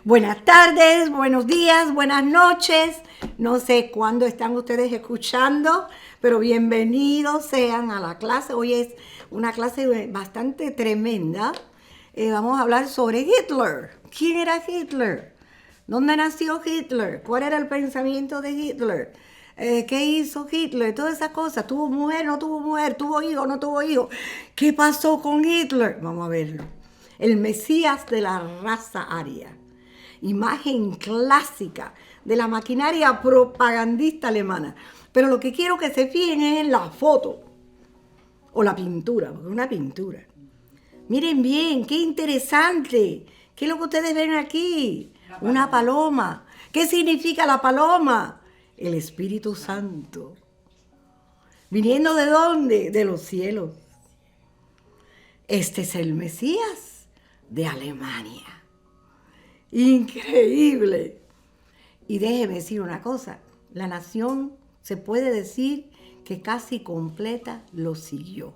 Buenas tardes, buenos días, buenas noches. No sé cuándo están ustedes escuchando, pero bienvenidos sean a la clase. Hoy es una clase bastante tremenda. Vamos a hablar sobre Hitler. ¿Quién era Hitler? ¿Dónde nació Hitler? ¿Cuál era el pensamiento de Hitler? ¿Qué hizo Hitler? Todas esas cosas. ¿Tuvo mujer? ¿No tuvo mujer? ¿Tuvo hijo? ¿No tuvo hijo? ¿Qué pasó con Hitler? Vamos a verlo. El Mesías de la raza aria. Imagen clásica de la maquinaria propagandista alemana. Pero lo que quiero que se fijen es en la foto o la pintura, porque es una pintura. Miren bien, qué interesante. ¿Qué es lo que ustedes ven aquí? Una paloma. ¿Qué significa la paloma? El Espíritu Santo. ¿Viniendo de dónde? De los cielos. Este es el Mesías de Alemania. Increíble. Y déjeme decir una cosa, la nación se puede decir que casi completa lo siguió.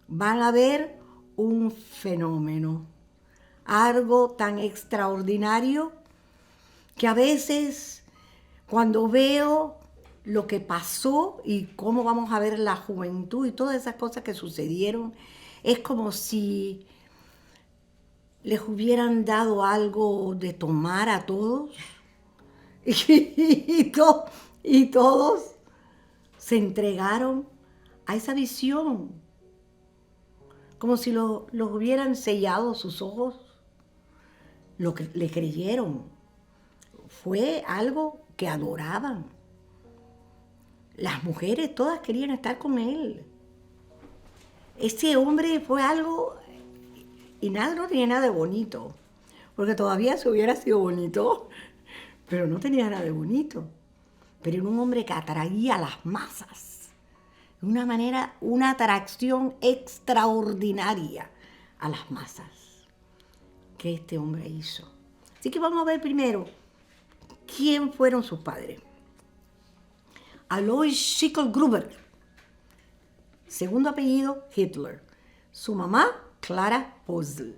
Van a ver un fenómeno, algo tan extraordinario que a veces cuando veo lo que pasó y cómo vamos a ver la juventud y todas esas cosas que sucedieron, es como si les hubieran dado algo de tomar a todos y todos se entregaron a esa visión, como si los hubieran sellado sus ojos, lo que le creyeron. Fue algo que adoraban. Las mujeres todas querían estar con él. Ese hombre fue algo, y nada, no tenía nada de bonito, porque todavía si hubiera sido bonito, pero no tenía nada de bonito. Pero era un hombre que atraía a las masas, de una manera, una atracción extraordinaria a las masas que este hombre hizo. Así que vamos a ver primero quién fueron sus padres. Alois Schicklgruber, segundo apellido Hitler. Su mamá, Clara Posl.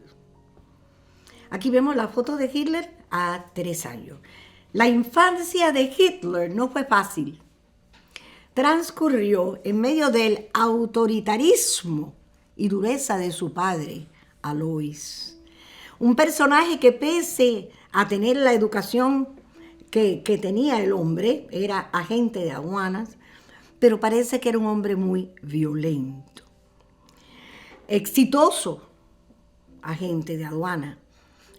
Aquí vemos la foto de Hitler a 3 años. La infancia de Hitler no fue fácil. Transcurrió en medio del autoritarismo y dureza de su padre, Alois. Un personaje que pese a tener la educación que tenía el hombre, era agente de aduanas, pero parece que era un hombre muy violento. Exitoso agente de aduana.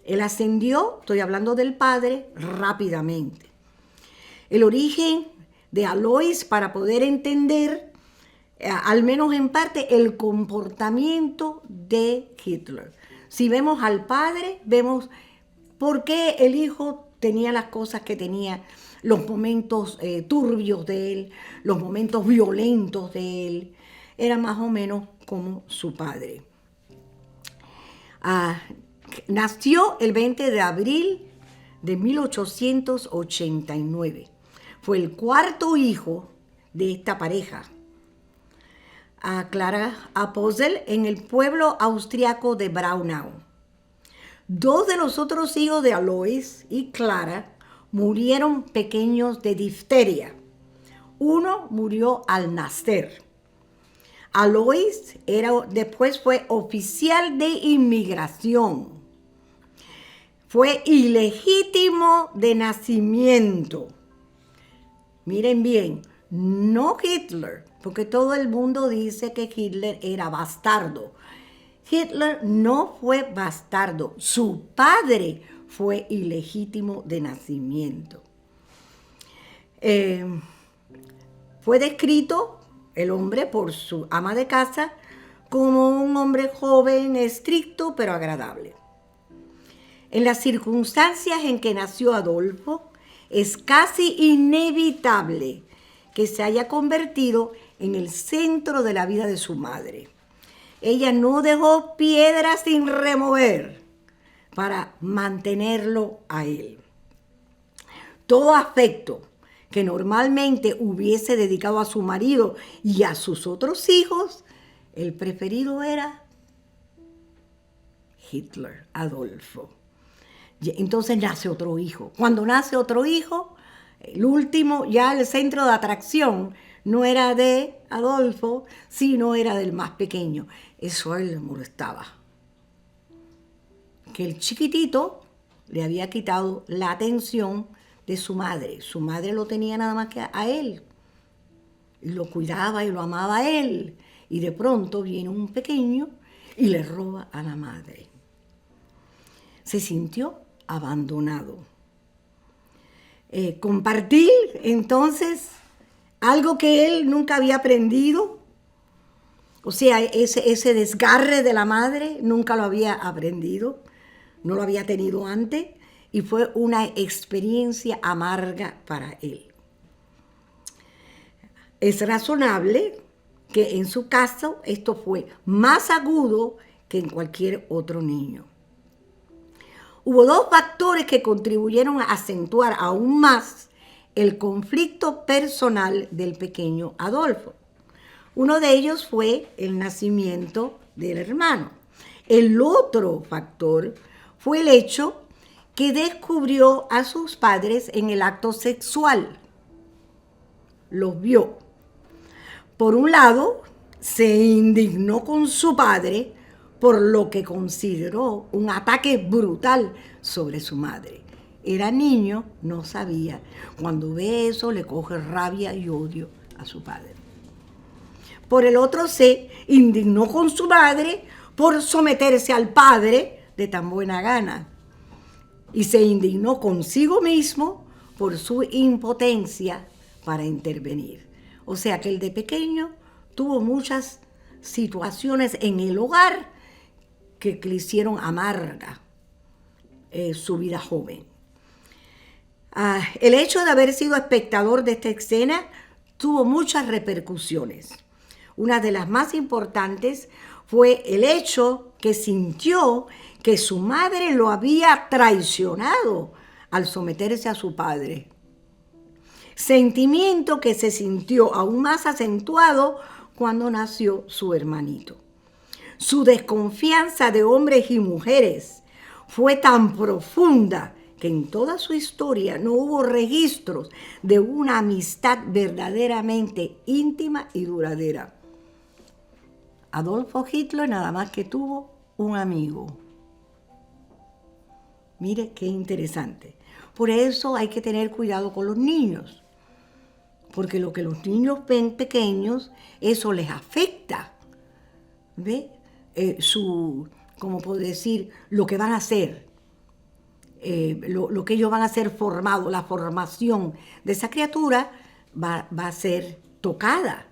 Él ascendió, estoy hablando del padre, rápidamente. El origen de Alois para poder entender, al menos en parte, el comportamiento de Hitler. Si vemos al padre, vemos por qué el hijo tenía las cosas que tenía, los momentos turbios de él, los momentos violentos de él. Era más o menos como su padre. Nació el 20 de abril de 1889. Fue el cuarto hijo de esta pareja, Clara Posl, en el pueblo austriaco de Braunau. 2 de los otros hijos de Alois y Clara murieron pequeños de difteria. Uno murió al nacer. Alois después fue oficial de inmigración. Fue ilegítimo de nacimiento. Miren bien, no Hitler, porque todo el mundo dice que Hitler era bastardo. Hitler no fue bastardo, su padre fue ilegítimo de nacimiento. Fue descrito el hombre por su ama de casa como un hombre joven, estricto, pero agradable. En las circunstancias en que nació Adolfo, es casi inevitable que se haya convertido en el centro de la vida de su madre. Ella no dejó piedra sin remover para mantenerlo a él. Todo afecto que normalmente hubiese dedicado a su marido y a sus otros hijos, el preferido era Hitler, Adolfo. Y entonces nace otro hijo. Cuando nace otro hijo, el último, ya el centro de atracción no era de Adolfo, sino era del más pequeño. Eso a él le molestaba. Que el chiquitito le había quitado la atención de su madre. Su madre lo tenía nada más que a él. Y lo cuidaba y lo amaba a él. Y de pronto viene un pequeño y le roba a la madre. Se sintió abandonado. Compartir entonces algo que él nunca había aprendido, o sea, ese desgarre de la madre nunca lo había aprendido, no lo había tenido antes, y fue una experiencia amarga para él. Es razonable que en su caso esto fue más agudo que en cualquier otro niño. Hubo dos factores que contribuyeron a acentuar aún más el conflicto personal del pequeño Adolfo. Uno de ellos fue el nacimiento del hermano. El otro factor fue el hecho que descubrió a sus padres en el acto sexual. Los vio. Por un lado, se indignó con su padre por lo que consideró un ataque brutal sobre su madre. Era niño, no sabía. Cuando ve eso, le coge rabia y odio a su padre. Por el otro, se indignó con su madre por someterse al padre de tan buena gana. Y se indignó consigo mismo por su impotencia para intervenir. O sea que el de pequeño tuvo muchas situaciones en el hogar que le hicieron amarga su vida joven. El hecho de haber sido espectador de esta escena tuvo muchas repercusiones. Una de las más importantes fue el hecho que sintió que su madre lo había traicionado al someterse a su padre. Sentimiento que se sintió aún más acentuado cuando nació su hermanito. Su desconfianza de hombres y mujeres fue tan profunda que en toda su historia no hubo registros de una amistad verdaderamente íntima y duradera. Adolfo Hitler nada más que tuvo un amigo. Mire qué interesante. Por eso hay que tener cuidado con los niños, porque lo que los niños ven pequeños, eso les afecta. ¿Ve? ¿Cómo puedo decir? Lo que van a hacer, lo que ellos van a ser formados, la formación de esa criatura va a ser tocada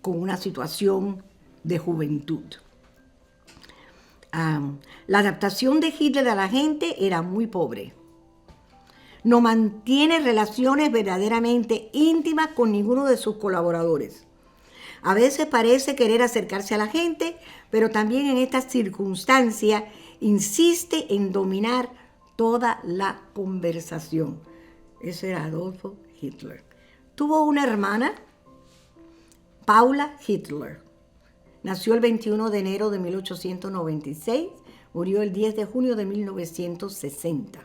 con una situación de juventud. La adaptación de Hitler a la gente era muy pobre. No mantiene relaciones verdaderamente íntimas con ninguno de sus colaboradores. A veces parece querer acercarse a la gente, pero también en estas circunstancias insiste en dominar toda la conversación. Ese era Adolfo Hitler. Tuvo una hermana, Paula Hitler. Nació el 21 de enero de 1896, murió el 10 de junio de 1960.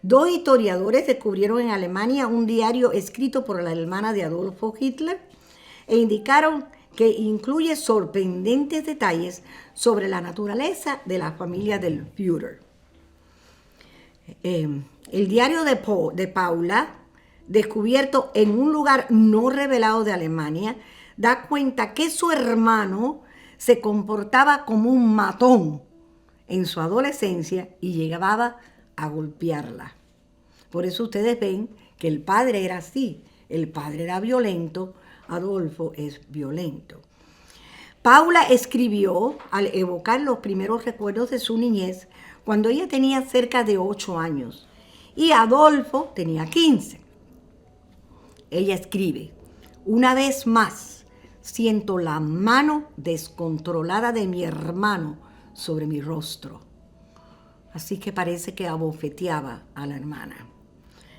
Dos historiadores descubrieron en Alemania un diario escrito por la hermana de Adolfo Hitler e indicaron que incluye sorprendentes detalles sobre la naturaleza de la familia del Führer. El diario de Paula, descubierto en un lugar no revelado de Alemania, da cuenta que su hermano se comportaba como un matón en su adolescencia y llegaba a golpearla. Por eso ustedes ven que el padre era así, el padre era violento, Adolfo es violento. Paula escribió al evocar los primeros recuerdos de su niñez cuando ella tenía cerca de 8 años y Adolfo tenía 15. Ella escribe: una vez más siento la mano descontrolada de mi hermano sobre mi rostro. Así que parece que abofeteaba a la hermana.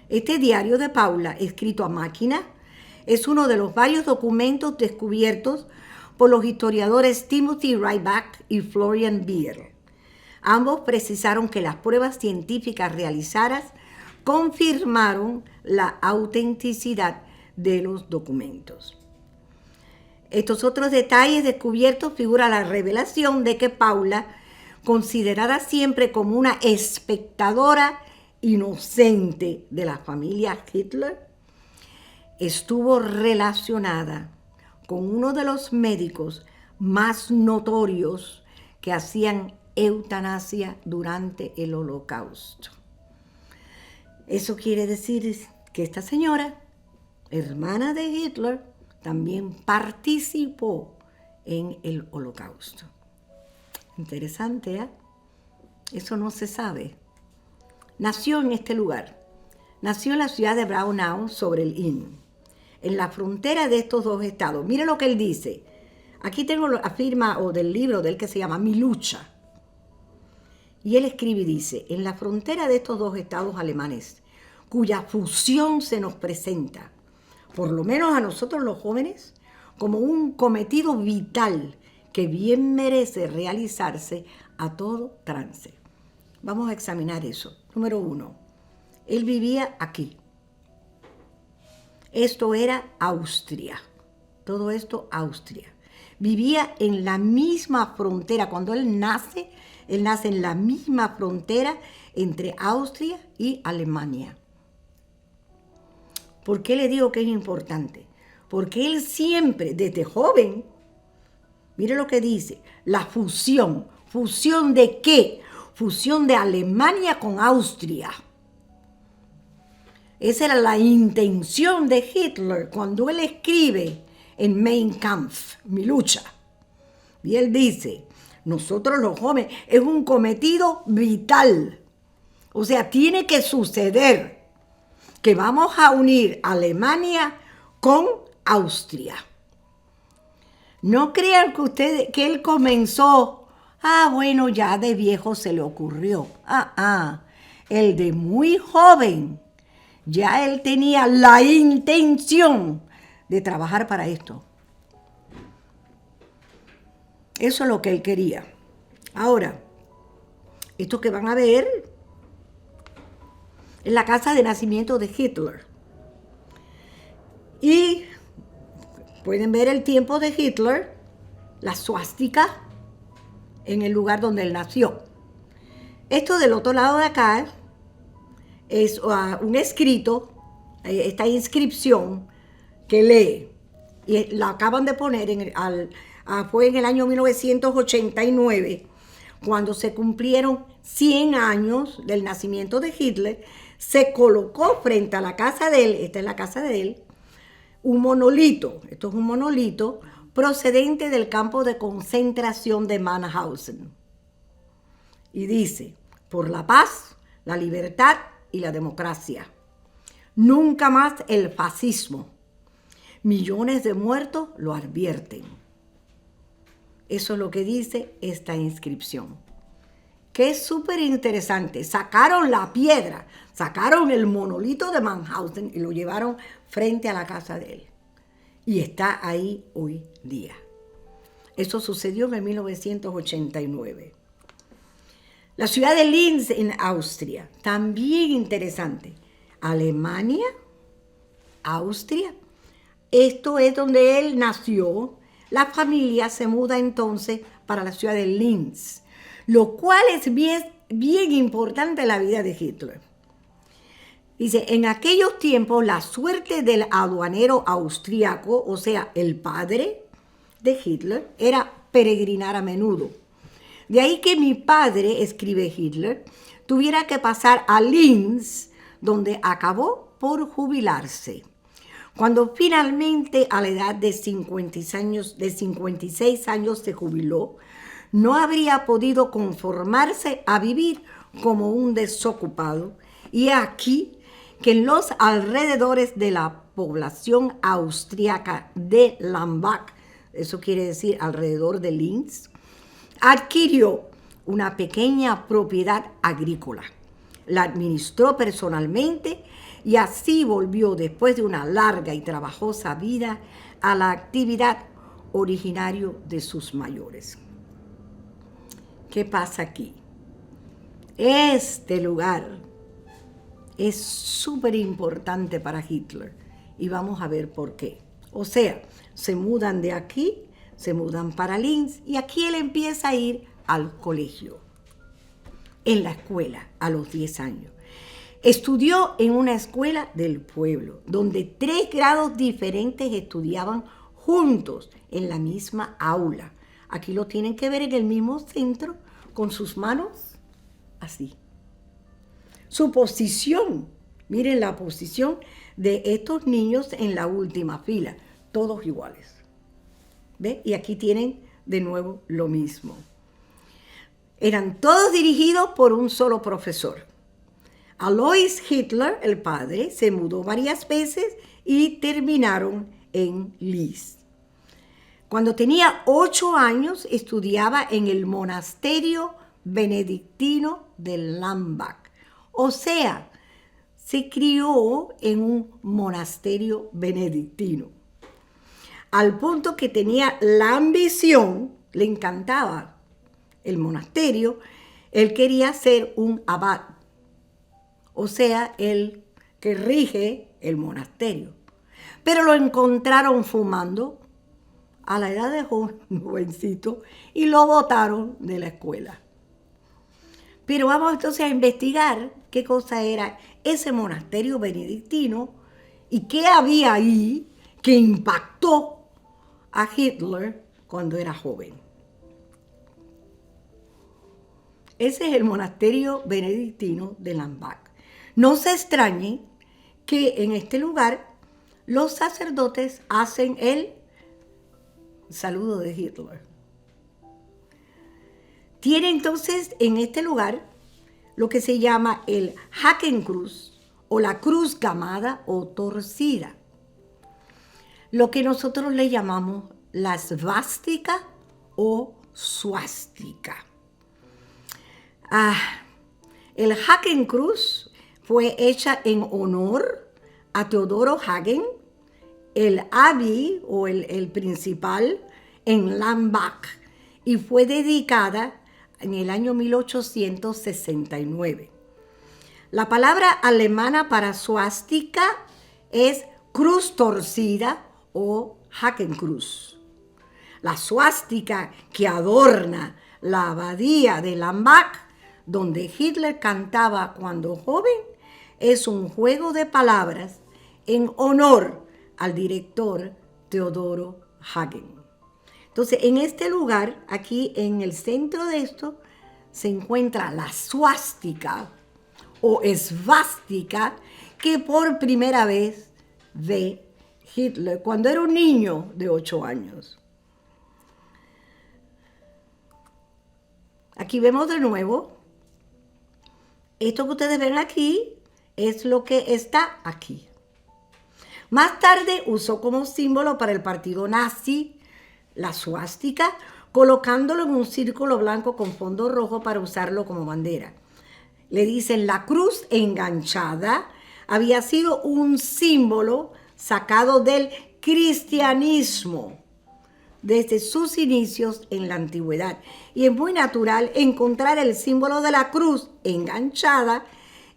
Este diario de Paula, escrito a máquina, es uno de los varios documentos descubiertos por los historiadores Timothy Ryback y Florian Beer. Ambos precisaron que las pruebas científicas realizadas confirmaron la autenticidad de los documentos. Estos otros detalles descubiertos figura la revelación de que Paula, considerada siempre como una espectadora inocente de la familia Hitler, estuvo relacionada con uno de los médicos más notorios que hacían eutanasia durante el Holocausto. Eso quiere decir que esta señora, hermana de Hitler, también participó en el Holocausto. Interesante, ¿eh? Eso no se sabe. Nació en este lugar. Nació en la ciudad de Braunau sobre el Inn, en la frontera de estos dos estados. Mire lo que él dice. Aquí tengo la firma o del libro de él que se llama Mi lucha. Y él escribe y dice, en la frontera de estos dos estados alemanes, cuya fusión se nos presenta, por lo menos a nosotros los jóvenes, como un cometido vital que bien merece realizarse a todo trance. Vamos a examinar eso. Número 1. Él vivía aquí. Esto era Austria. Todo esto Austria. Vivía en la misma frontera. Cuando él nace en la misma frontera entre Austria y Alemania. ¿Por qué le digo que es importante? Porque él siempre, desde joven, mire lo que dice, la fusión. ¿Fusión de qué? Fusión de Alemania con Austria. Esa era la intención de Hitler cuando él escribe en Mein Kampf, Mi lucha. Y él dice, nosotros los jóvenes, es un cometido vital. O sea, tiene que suceder que vamos a unir Alemania con Austria. No crean que ustedes que él comenzó, bueno, ya de viejo se le ocurrió. El de muy joven, ya él tenía la intención de trabajar para esto. Eso es lo que él quería. Ahora, esto que van a ver es la casa de nacimiento de Hitler. Y pueden ver el tiempo de Hitler, la suástica, en el lugar donde él nació. Esto del otro lado de acá es un escrito, esta inscripción que lee, y la acaban de poner fue en el año 1989, cuando se cumplieron 100 años del nacimiento de Hitler. Se colocó frente a la casa de él, esta es la casa de él, un monolito, esto es un monolito procedente del campo de concentración de Mauthausen. Y dice, por la paz, la libertad y la democracia. Nunca más el fascismo. Millones de muertos lo advierten. Eso es lo que dice esta inscripción. Que es súper interesante. Sacaron la piedra, sacaron el monolito de Mauthausen y lo llevaron frente a la casa de él. Y está ahí hoy día. Eso sucedió en 1989. La ciudad de Linz en Austria, también interesante. Alemania, Austria. Esto es donde él nació. La familia se muda entonces para la ciudad de Linz, lo cual es bien importante en la vida de Hitler. Dice, en aquellos tiempos la suerte del aduanero austriaco, o sea, el padre de Hitler, era peregrinar a menudo. De ahí que mi padre, escribe Hitler, tuviera que pasar a Linz, donde acabó por jubilarse. Cuando finalmente a la edad de 56 años se jubiló, no habría podido conformarse a vivir como un desocupado. Y aquí que en los alrededores de la población austriaca de Lambach, eso quiere decir alrededor de Linz, adquirió una pequeña propiedad agrícola. La administró personalmente y así volvió después de una larga y trabajosa vida a la actividad originario de sus mayores. ¿Qué pasa aquí? Este lugar es súper importante para Hitler y vamos a ver por qué. O sea, se mudan de aquí, se mudan para Linz y aquí él empieza a ir al colegio, en la escuela, a los 10 años. Estudió en una escuela del pueblo, donde 3 grados diferentes estudiaban juntos en la misma aula. Aquí lo tienen que ver en el mismo centro, con sus manos así. Su posición, miren la posición de estos niños en la última fila, todos iguales. ¿Ve? Y aquí tienen de nuevo lo mismo. Eran todos dirigidos por un solo profesor. Alois Hitler, el padre, se mudó varias veces y terminaron en Linz. Cuando tenía 8 años, estudiaba en el monasterio benedictino de Lambach. O sea, se crió en un monasterio benedictino. Al punto que tenía la ambición, le encantaba el monasterio, él quería ser un abad. O sea, el que rige el monasterio. Pero lo encontraron fumando a la edad de jovencito y lo botaron de la escuela. Pero vamos entonces a investigar qué cosa era ese monasterio benedictino y qué había ahí que impactó a Hitler cuando era joven. Ese es el monasterio benedictino de Lambach. No se extrañen que en este lugar los sacerdotes hacen el saludo de Hitler. Tiene entonces en este lugar lo que se llama el Hakenkreuz o la cruz gamada o torcida. Lo que nosotros le llamamos la svástica o suástica. El Hakenkreuz fue hecha en honor a Teodoro Hagen, el Abi o el principal en Lambach, y fue dedicada en el año 1869. La palabra alemana para suástica es cruz torcida o Hakenkreuz. La suástica que adorna la abadía de Lambach, donde Hitler cantaba cuando joven, es un juego de palabras en honor al director Teodoro Hagen. Entonces, en este lugar, aquí en el centro de esto, se encuentra la suástica o esvástica que por primera vez ve Hitler cuando era un niño de 8 años. Aquí vemos de nuevo, esto que ustedes ven aquí es lo que está aquí. Más tarde usó como símbolo para el partido nazi la suástica, colocándolo en un círculo blanco con fondo rojo para usarlo como bandera. Le dicen la cruz enganchada había sido un símbolo sacado del cristianismo desde sus inicios en la antigüedad. Y es muy natural encontrar el símbolo de la cruz enganchada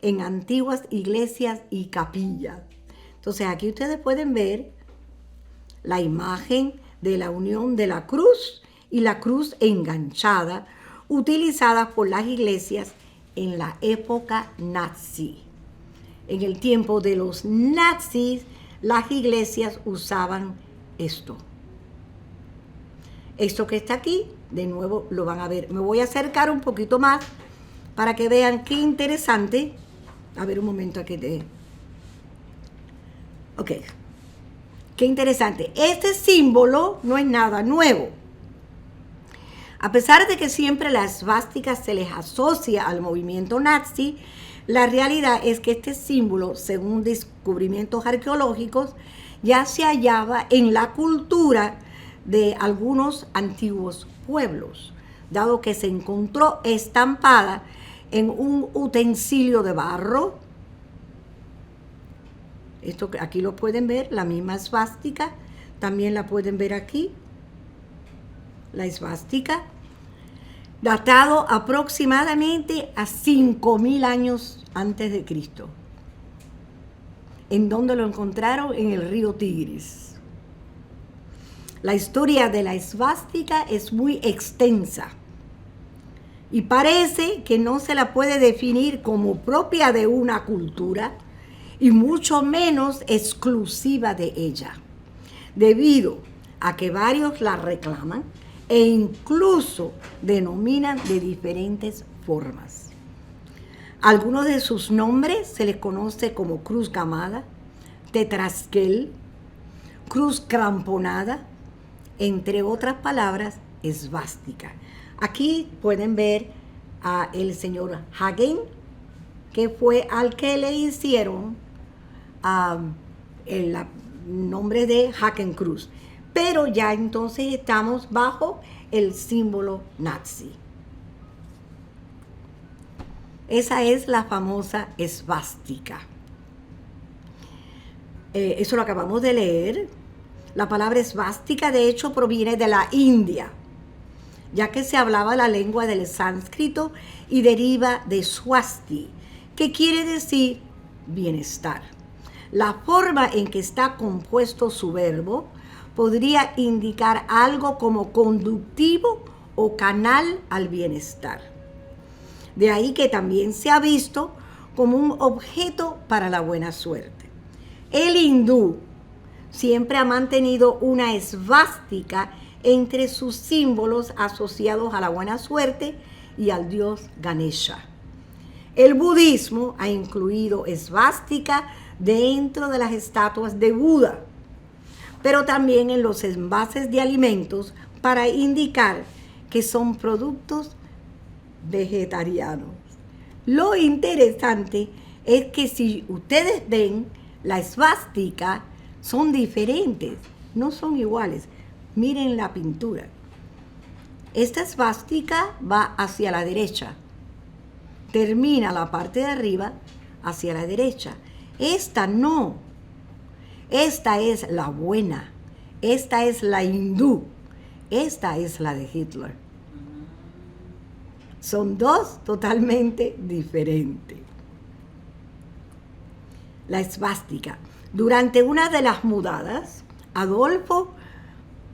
en antiguas iglesias y capillas. Entonces aquí ustedes pueden ver la imagen de la unión de la cruz y la cruz enganchada utilizadas por las iglesias en la época nazi. En el tiempo de los nazis, las iglesias usaban esto. Esto que está aquí, de nuevo lo van a ver. Me voy a acercar un poquito más para que vean qué interesante. A ver un momento aquí te... Ok. Qué interesante. Este símbolo no es nada nuevo. A pesar de que siempre la esvástica se les asocia al movimiento nazi, la realidad es que este símbolo, según descubrimientos arqueológicos, ya se hallaba en la cultura de algunos antiguos pueblos, dado que se encontró estampada en un utensilio de barro. Esto aquí lo pueden ver, la misma esvástica, también la pueden ver aquí, la esvástica. datado aproximadamente a 5.000 años antes de Cristo. ¿En dónde lo encontraron? En el río Tigris. La historia de la esvástica es muy extensa y parece que no se la puede definir como propia de una cultura y mucho menos exclusiva de ella, debido a que varios la reclaman e incluso denominan de diferentes formas. Algunos de sus nombres se les conoce como cruz gamada, tetrasquel, cruz cramponada, entre otras palabras, esvástica. Aquí pueden ver a el señor Hagen, que fue al que le hicieron el nombre de Hakenkreuz. Pero ya entonces estamos bajo el símbolo nazi. Esa es la famosa esvástica. Eso lo acabamos de leer. La palabra esvástica, de hecho, proviene de la India, ya que se hablaba la lengua del sánscrito y deriva de swasti, que quiere decir bienestar. La forma en que está compuesto su verbo podría indicar algo como conductivo o canal al bienestar. De ahí que también se ha visto como un objeto para la buena suerte. El hindú siempre ha mantenido una esvástica entre sus símbolos asociados a la buena suerte y al dios Ganesha. El budismo ha incluido esvástica dentro de las estatuas de Buda, pero también en los envases de alimentos para indicar que son productos vegetarianos. Lo interesante es que si ustedes ven, la esvástica son diferentes, no son iguales. Miren la pintura. Esta esvástica va hacia la derecha. Termina la parte de arriba hacia la derecha. Esta no. Esta es la buena. Esta es la hindú. Esta es la de Hitler. Son dos totalmente diferentes. La esvástica. Durante una de las mudadas, Adolfo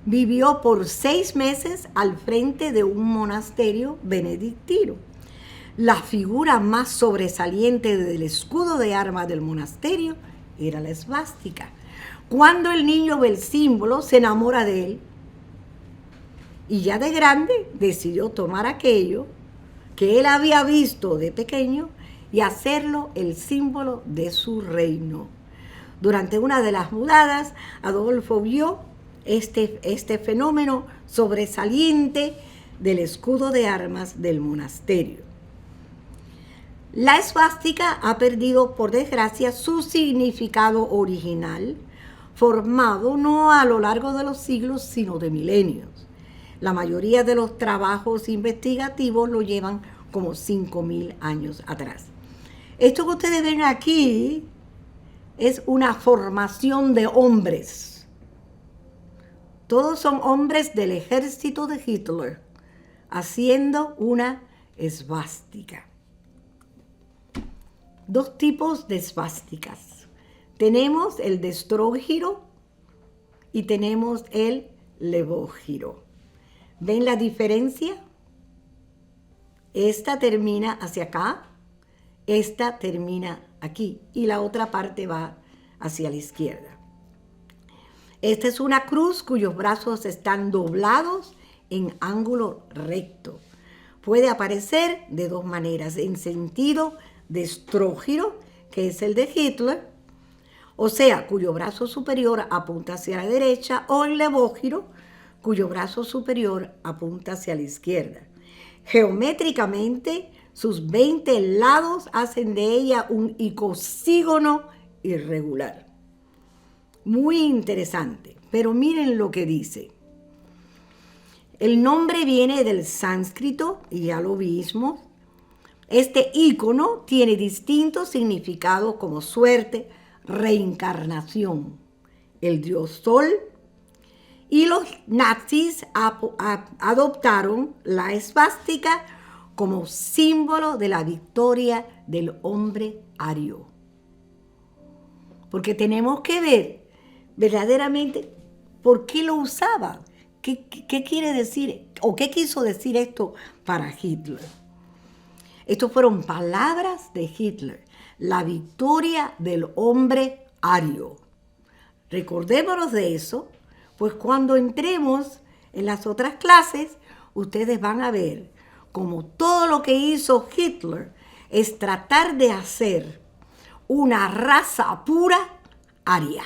vivió por 6 meses al frente de un monasterio benedictino. La figura más sobresaliente del escudo de armas del monasterio era la esvástica. Cuando el niño ve el símbolo, se enamora de él y ya de grande decidió tomar aquello que él había visto de pequeño y hacerlo el símbolo de su reino. Durante una de las mudadas, Adolfo vio este fenómeno sobresaliente del escudo de armas del monasterio. La esvástica ha perdido, por desgracia, su significado original, formado no a lo largo de los siglos, sino de milenios. La mayoría de los trabajos investigativos lo llevan como 5.000 años atrás. Esto que ustedes ven aquí es una formación de hombres. Todos son hombres del ejército de Hitler, haciendo una esvástica. 2 tipos de esvásticas. Tenemos el destrógiro y tenemos el levógiro. ¿Ven la diferencia? Esta termina hacia acá, esta termina aquí y la otra parte va hacia la izquierda. Esta es una cruz cuyos brazos están doblados en ángulo recto. Puede aparecer de 2 maneras, en sentido destrógiro, que es el de Hitler, o sea, cuyo brazo superior apunta hacia la derecha, o el levógiro, cuyo brazo superior apunta hacia la izquierda. Geométricamente, sus 20 lados hacen de ella un icosígono irregular. Muy interesante, pero miren lo que dice. El nombre viene del sánscrito, y ya lo vimos. Este ícono tiene distintos significados como suerte, reencarnación, el dios Sol Y los nazis adoptaron la esvástica como símbolo de la victoria del hombre ario. Porque tenemos que ver verdaderamente por qué lo usaban. ¿Qué quiere decir o qué quiso decir esto para Hitler? Estas fueron palabras de Hitler. La victoria del hombre ario. Recordémonos de eso, pues cuando entremos en las otras clases, ustedes van a ver cómo todo lo que hizo Hitler es tratar de hacer una raza pura aria.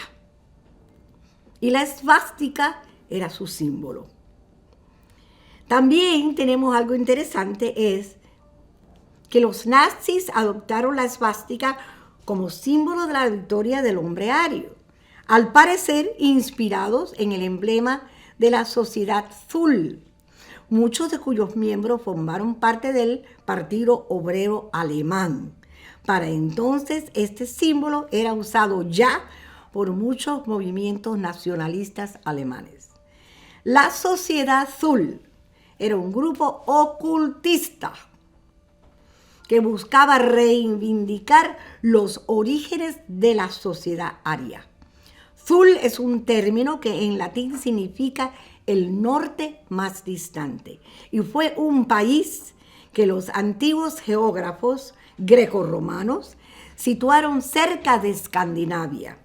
Y la esvástica era su símbolo. También tenemos algo interesante, es que los nazis adoptaron la esvástica como símbolo de la victoria del hombre ario, al parecer inspirados en el emblema de la Sociedad Thule, muchos de cuyos miembros formaron parte del Partido Obrero Alemán. Para entonces, este símbolo era usado ya por muchos movimientos nacionalistas alemanes. La Sociedad Thule era un grupo ocultista que buscaba reivindicar los orígenes de la sociedad aria. Thule es un término que en latín significa el norte más distante y fue un país que los antiguos geógrafos grecorromanos situaron cerca de Escandinavia.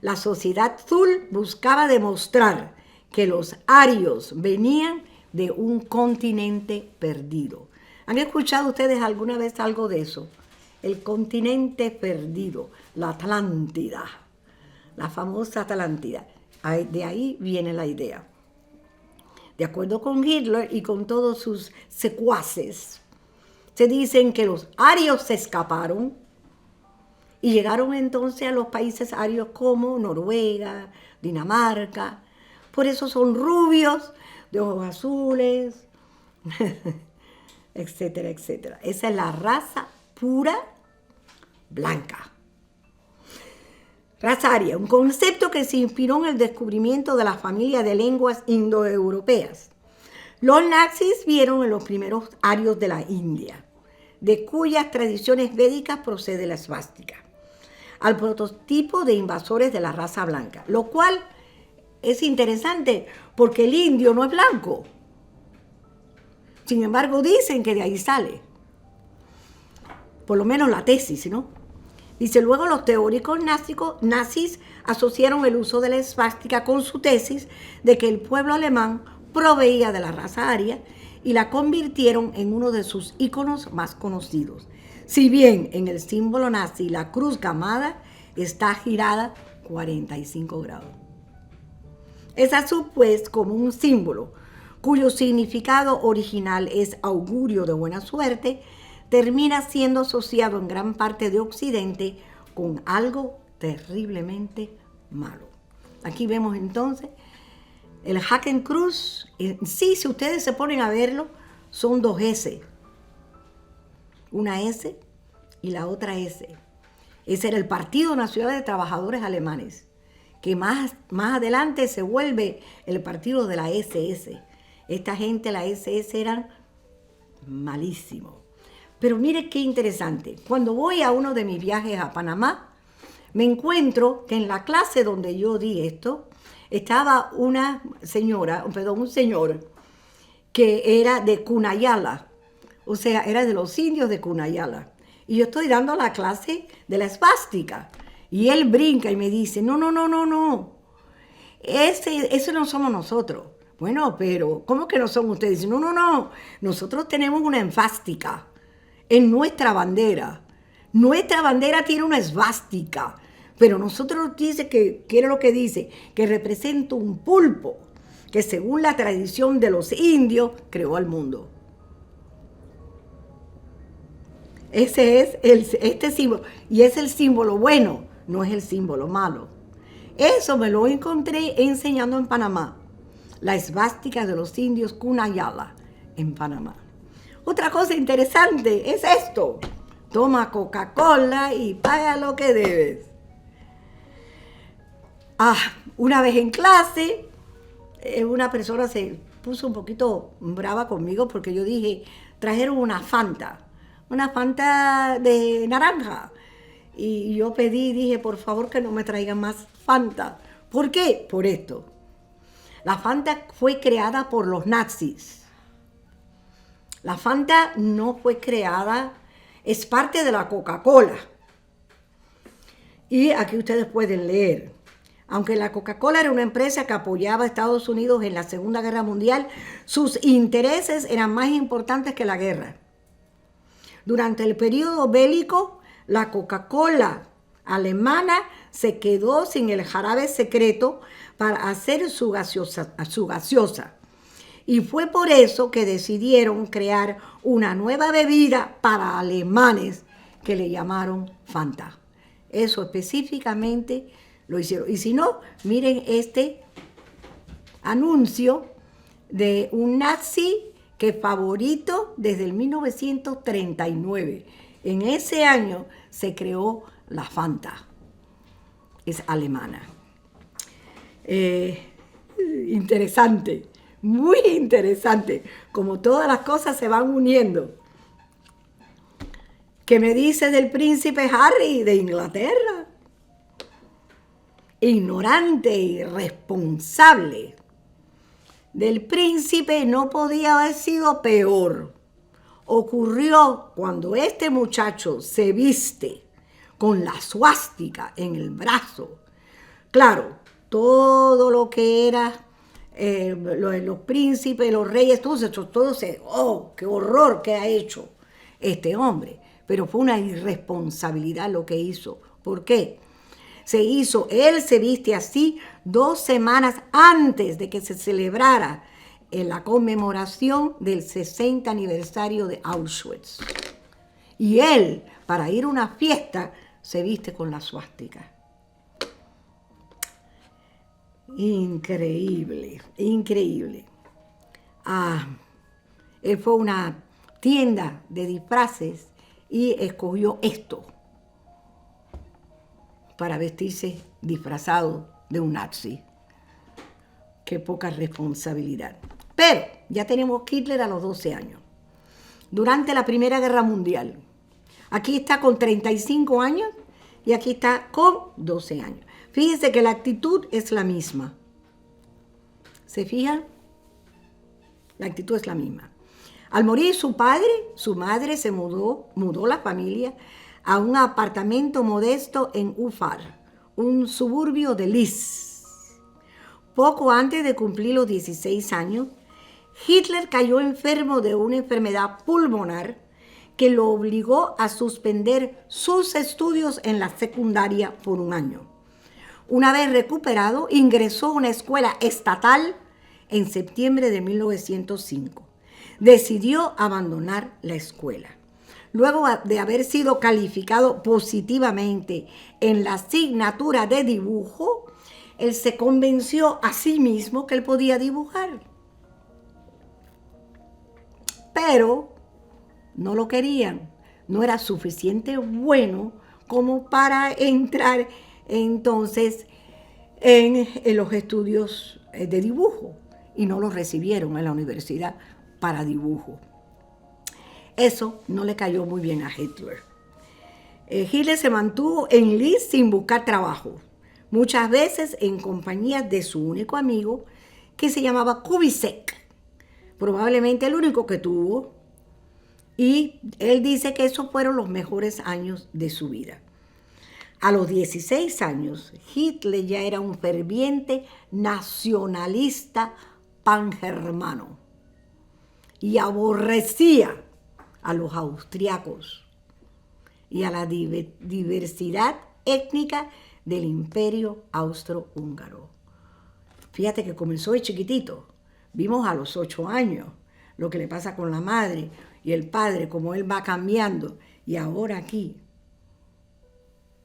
La sociedad Thule buscaba demostrar que los arios venían de un continente perdido. ¿Han escuchado ustedes alguna vez algo de eso? El continente perdido, la Atlántida, la famosa Atlántida. De ahí viene la idea. De acuerdo con Hitler y con todos sus secuaces, se dicen que los arios se escaparon y llegaron entonces a los países arios como Noruega, Dinamarca. Por eso son rubios, de ojos azules, etcétera, etcétera. Esa es la raza pura blanca. Raza aria, un concepto que se inspiró en el descubrimiento de la familia de lenguas indoeuropeas. Los nazis vieron en los primeros arios de la India, de cuyas tradiciones védicas procede la esvástica, al prototipo de invasores de la raza blanca, lo cual es interesante porque el indio no es blanco. Sin embargo, dicen que de ahí sale. Por lo menos la tesis, ¿no? Dice, luego los teóricos nazis asociaron el uso de la esvástica con su tesis de que el pueblo alemán proveía de la raza aria y la convirtieron en uno de sus íconos más conocidos. Si bien en el símbolo nazi la cruz gamada está girada 45 grados. Es así pues como un símbolo cuyo significado original es augurio de buena suerte, termina siendo asociado en gran parte de Occidente con algo terriblemente malo. Aquí vemos entonces el Hakenkreuz. Sí, si ustedes se ponen a verlo, son dos S. Una S y la otra S. Ese era el Partido Nacional de Trabajadores Alemanes, que más adelante se vuelve el partido de la SS. Esta gente, la SS, eran malísimos. Pero mire qué interesante. Cuando voy a uno de mis viajes a Panamá, me encuentro que en la clase donde yo di esto, estaba un señor que era de Cunayala. O sea, era de los indios de Cunayala. Y yo estoy dando la clase de la esvástica. Y él brinca y me dice, no. Ese no somos nosotros. Bueno, pero ¿cómo que no son ustedes? Dice, no. Nosotros tenemos una esvástica en nuestra bandera. Nuestra bandera tiene una esvástica. Pero nosotros dice que, ¿qué era lo que dice? Que representa un pulpo que según la tradición de los indios creó al mundo. Ese es este símbolo. Y es el símbolo bueno, no es el símbolo malo. Eso me lo encontré enseñando en Panamá. La esvástica de los indios Cunayala en Panamá. Otra cosa interesante es esto. Toma Coca-Cola y paga lo que debes. Una vez en clase, una persona se puso un poquito brava conmigo porque yo dije, trajeron una Fanta de naranja. Y yo pedí, dije, por favor que no me traigan más Fanta. ¿Por qué? Por esto. La Fanta fue creada por los nazis. La Fanta no fue creada, es parte de la Coca-Cola. Y aquí ustedes pueden leer. Aunque la Coca-Cola era una empresa que apoyaba a Estados Unidos en la Segunda Guerra Mundial, sus intereses eran más importantes que la guerra. Durante el periodo bélico, la Coca-Cola alemana se quedó sin el jarabe secreto para hacer su gaseosa. Y fue por eso que decidieron crear una nueva bebida para alemanes que le llamaron Fanta. Eso específicamente lo hicieron. Y si no, miren este anuncio de un nazi que es favorito desde el 1939. En ese año se creó la Fanta. Es alemana. Interesante, muy interesante, como todas las cosas se van uniendo. ¿Qué me dice del príncipe Harry de Inglaterra? Ignorante, irresponsable. Del príncipe no podía haber sido peor. Ocurrió cuando este muchacho se viste con la suástica en el brazo. Claro, todo lo que era los príncipes, los reyes, todo se, oh, qué horror que ha hecho este hombre. Pero fue una irresponsabilidad lo que hizo. ¿Por qué? Él se viste así 2 semanas antes de que se celebrara en la conmemoración del 60 aniversario de Auschwitz. Y él, para ir a una fiesta, se viste con la suástica. Increíble, increíble. Él fue a una tienda de disfraces y escogió esto para vestirse disfrazado de un nazi. Qué poca responsabilidad. Pero ya tenemos Hitler a los 12 años. Durante la Primera Guerra Mundial. Aquí está con 35 años y aquí está con 12 años. Fíjense que la actitud es la misma. ¿Se fijan? La actitud es la misma. Al morir su padre, su madre se mudó la familia a un apartamento modesto en Ufar, un suburbio de Linz. Poco antes de cumplir los 16 años, Hitler cayó enfermo de una enfermedad pulmonar que lo obligó a suspender sus estudios en la secundaria por 1 año. Una vez recuperado, ingresó a una escuela estatal en septiembre de 1905. Decidió abandonar la escuela. Luego de haber sido calificado positivamente en la asignatura de dibujo, él se convenció a sí mismo que él podía dibujar. Pero no lo querían. No era suficiente bueno como para entrar entonces en los estudios de dibujo. Y no lo recibieron en la universidad para dibujo. Eso no le cayó muy bien a Hitler. Hitler se mantuvo en Linz sin buscar trabajo, muchas veces en compañía de su único amigo, que se llamaba Kubitschek, probablemente el único que tuvo, y él dice que esos fueron los mejores años de su vida. A los 16 años, Hitler ya era un ferviente nacionalista pangermano y aborrecía a los austriacos y a la diversidad étnica del imperio austrohúngaro. Fíjate que comenzó de chiquitito. Vimos a los 8 años lo que le pasa con la madre y el padre, cómo él va cambiando. Y ahora aquí,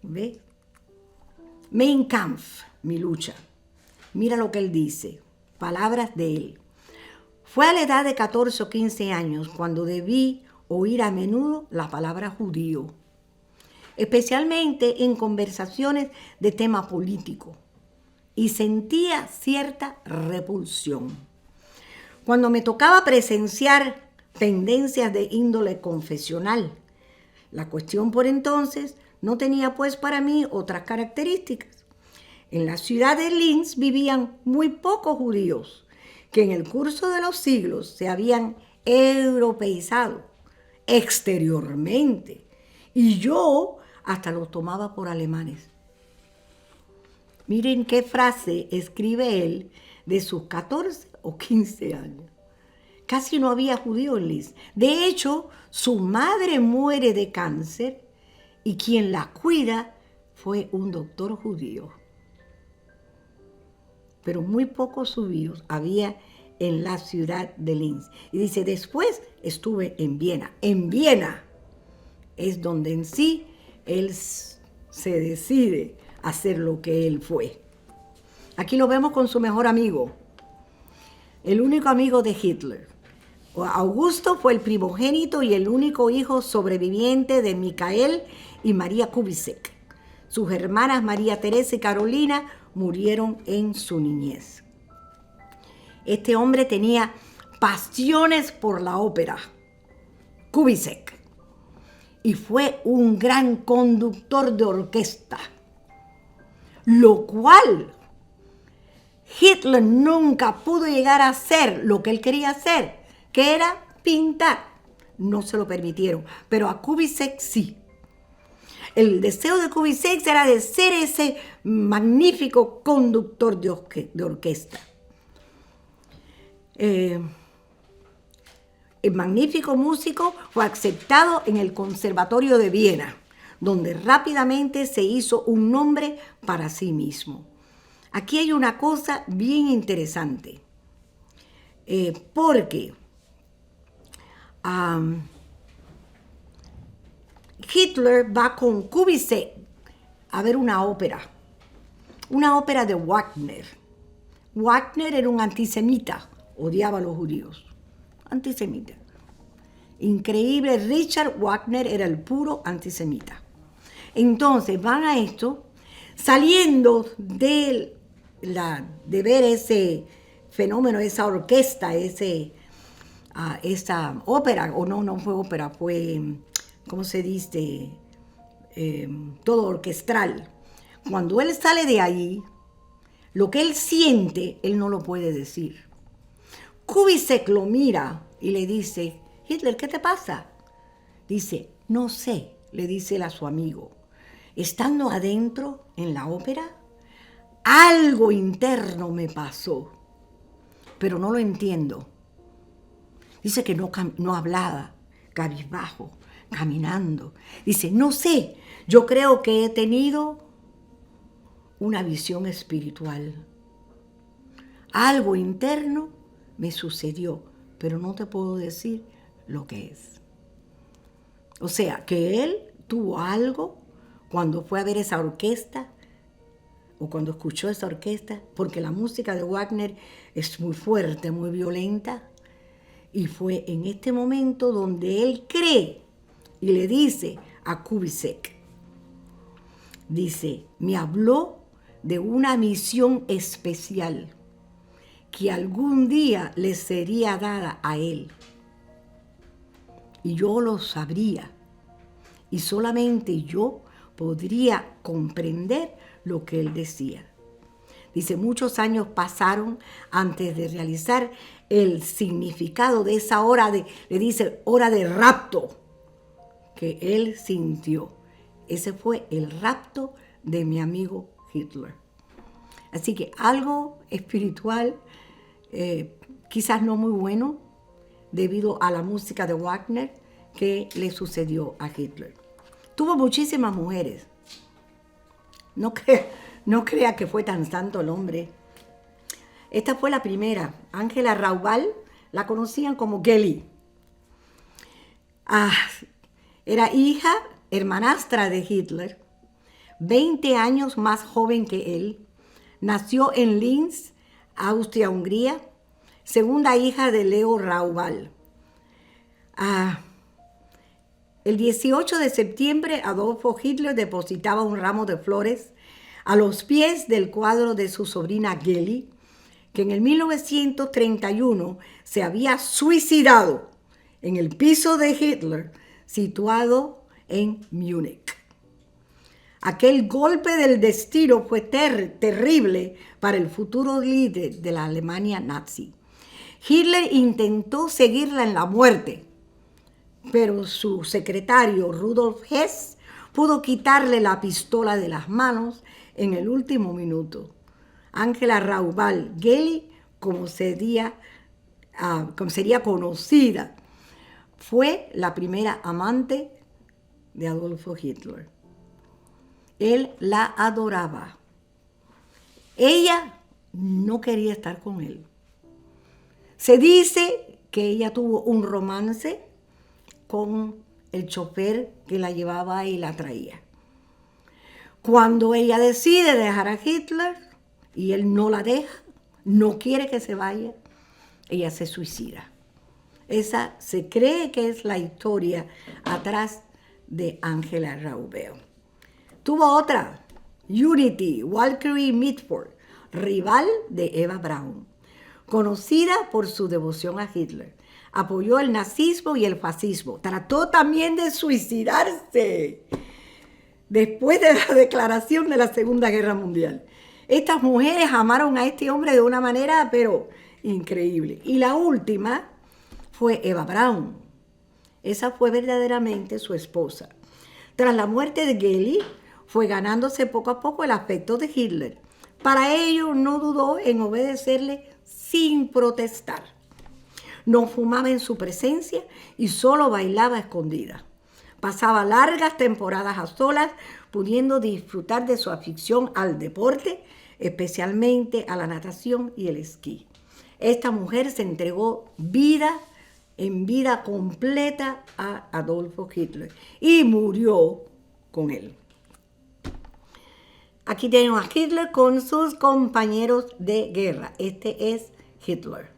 ¿ves? Mein Kampf, mi lucha. Mira lo que él dice, palabras de él. Fue a la edad de 14 o 15 años cuando debí oír a menudo la palabra judío, especialmente en conversaciones de tema político. y sentía cierta repulsión. Cuando me tocaba presenciar tendencias de índole confesional, la cuestión por entonces no tenía pues para mí otras características. En la ciudad de Linz vivían muy pocos judíos que en el curso de los siglos se habían europeizado exteriormente y yo hasta los tomaba por alemanes. Miren qué frase escribe él de sus 14 o 15 años. Casi no había judíos en Linz. De hecho, su madre muere de cáncer y quien la cuida fue un doctor judío. Pero muy pocos judíos había en la ciudad de Linz. Y dice, después estuve en Viena. En Viena es donde en sí él se decide hacer lo que él fue. Aquí lo vemos con su mejor amigo, el único amigo de Hitler. Augusto fue el primogénito y el único hijo sobreviviente de Michael y María Kubitschek. Sus hermanas María Teresa y Carolina murieron en su niñez. Este hombre tenía pasiones por la ópera, Kubitschek, y fue un gran conductor de orquesta, lo cual Hitler nunca pudo llegar a hacer lo que él quería hacer, que era pintar. No se lo permitieron, pero a Kubitschek sí. El deseo de Kubitschek era de ser ese magnífico conductor de orquesta. El magnífico músico fue aceptado en el Conservatorio de Viena, donde rápidamente se hizo un nombre para sí mismo. Aquí hay una cosa bien interesante, porque Hitler va con Kubitschek a ver una ópera de Wagner. Wagner era un antisemita, odiaba a los judíos, antisemita. Increíble, Richard Wagner era el puro antisemita. Entonces van a esto, saliendo de ver ese fenómeno, esa orquesta, esa ópera, o no fue ópera, fue, ¿cómo se dice? Todo orquestral. Cuando él sale de ahí, lo que él siente, él no lo puede decir. Kubitschek lo mira y le dice, Hitler, ¿qué te pasa? Dice, no sé, le dice él a su amigo. Estando adentro en la ópera, algo interno me pasó, pero no lo entiendo. Dice que no hablaba, cabizbajo, caminando. Dice, no sé, yo creo que he tenido una visión espiritual. Algo interno me sucedió, pero no te puedo decir lo que es. O sea, que él tuvo algo cuando fue a ver esa orquesta o cuando escuchó esa orquesta, porque la música de Wagner es muy fuerte, muy violenta, y fue en este momento donde él cree y le dice a Kubitschek, dice, me habló de una misión especial que algún día le sería dada a él. Y yo lo sabría. Y solamente yo podría comprender lo que él decía. Dice, muchos años pasaron antes de realizar el significado de esa hora le dice, hora de rapto que él sintió. Ese fue el rapto de mi amigo Hitler. Así que algo espiritual, quizás no muy bueno, debido a la música de Wagner que le sucedió a Hitler. Tuvo muchísimas mujeres. No crea que fue tan santo el hombre. Esta fue la primera, Angela Raubal, la conocían como Geli. Era hija, hermanastra de Hitler, 20 años más joven que él. Nació en Linz, Austria-Hungría, segunda hija de Leo Raubal. El 18 de septiembre, Adolfo Hitler depositaba un ramo de flores a los pies del cuadro de su sobrina Geli, que en el 1931 se había suicidado en el piso de Hitler, situado en Múnich. Aquel golpe del destino fue terrible para el futuro líder de la Alemania nazi. Hitler intentó seguirla en la muerte, pero su secretario Rudolf Hess pudo quitarle la pistola de las manos en el último minuto. Angela Raubal Geli, como sería conocida, fue la primera amante de Adolfo Hitler. Él la adoraba. Ella no quería estar con él. Se dice que ella tuvo un romance con el chofer que la llevaba y la traía. Cuando ella decide dejar a Hitler y él no la deja, no quiere que se vaya, ella se suicida. Esa se cree que es la historia atrás de Angela Raubal. Tuvo otra, Unity Valkyrie Mitford, rival de Eva Braun, conocida por su devoción a Hitler. Apoyó el nazismo y el fascismo. Trató también de suicidarse después de la declaración de la Segunda Guerra Mundial. Estas mujeres amaron a este hombre de una manera, pero increíble. Y la última fue Eva Braun. Esa fue verdaderamente su esposa. Tras la muerte de Geli, fue ganándose poco a poco el afecto de Hitler. Para ello no dudó en obedecerle sin protestar. No fumaba en su presencia y solo bailaba a escondidas. Pasaba largas temporadas a solas, pudiendo disfrutar de su afición al deporte, especialmente a la natación y el esquí. Esta mujer se entregó en vida completa a Adolfo Hitler y murió con él. Aquí tenemos a Hitler con sus compañeros de guerra. Este es Hitler.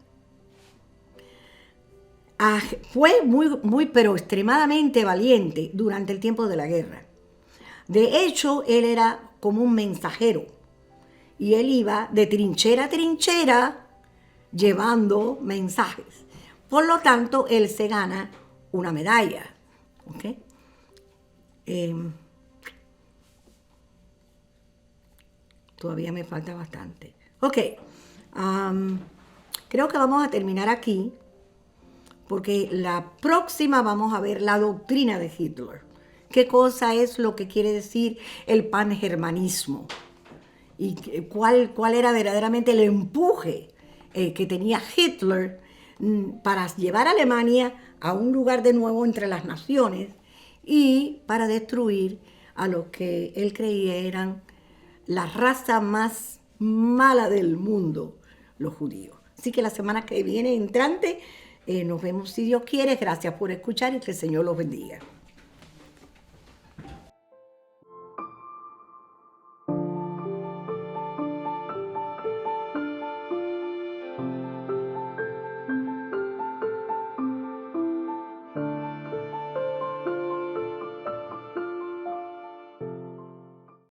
Fue muy, pero extremadamente valiente durante el tiempo de la guerra. De hecho, él era como un mensajero. Y él iba de trinchera a trinchera llevando mensajes. Por lo tanto, él se gana una medalla. ¿Okay? Todavía me falta bastante. Ok. Creo que vamos a terminar aquí, porque la próxima vamos a ver la doctrina de Hitler. ¿Qué cosa es lo que quiere decir el pangermanismo? Y cuál era verdaderamente el empuje que tenía Hitler para llevar a Alemania a un lugar de nuevo entre las naciones y para destruir a los que él creía eran la raza más mala del mundo, los judíos. Así que la semana que viene entrante nos vemos si Dios quiere. Gracias por escuchar y que el Señor los bendiga.